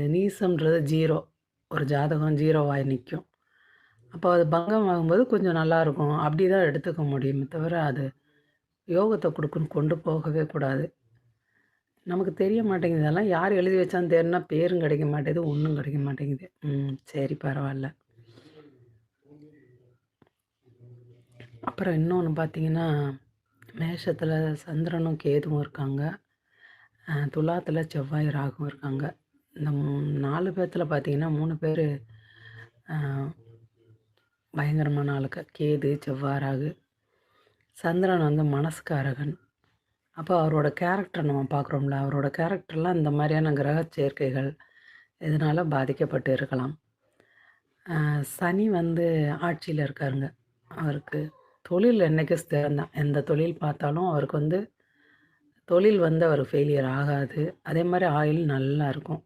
நீசம்ன்றது 0. ஒரு ஜாதகம் 0 ஆயி நிக்கும். அப்போ அது பங்கம் ஆகும்போது கொஞ்சம் நல்லாயிருக்கும். அப்படி தான் எடுத்துக்க முடியுமே தவிர, அது யோகத்த குடுக்குன்னு கொண்டு போகவே கூடாது. நமக்கு தெரிய மாட்டேங்குது. இதெல்லாம் யார் எழுதி வச்சான்னு தேடுனா பேரும் கிடைக்க மாட்டேங்குது, ஒண்ணும் கிடைக்க மாட்டேங்குது. சரி பரவால்ல. அப்புறம் இன்னொன்னு பார்த்தீங்கன்னா, மேஷத்தில சந்திரனும் கேதுவும் இருக்காங்க. துலாத்தில செவ்வாய் ராகுவும் இருக்காங்க. இந்த 4 பேத்துல பார்த்தீங்கன்னா, 3 பேரு அ பயங்கரமான ஆளுங்க. கேது, செவ்வாய், ராகு. சந்திரன் வந்து மனசுக்காரகன். அப்போ அவரோட கேரக்டர் நம்ம பார்க்குறோம்ல, அவரோட கேரக்டர்லாம் இந்த மாதிரியான கிரக சேர்க்கைகள் இதனால பாதிக்கப்பட்டு இருக்கலாம். சனி வந்து ஆட்சியில இருக்காருங்க. அவருக்கு தொழில் என்னைக்கும் ஸ்திரம் தான். எந்த தொழில் பார்த்தாலும் அவருக்கு வந்து தொழில் வந்து அவர் ஃபெயிலியர் ஆகாது. அதே மாரி ஆயுள் நல்லா இருக்கும்.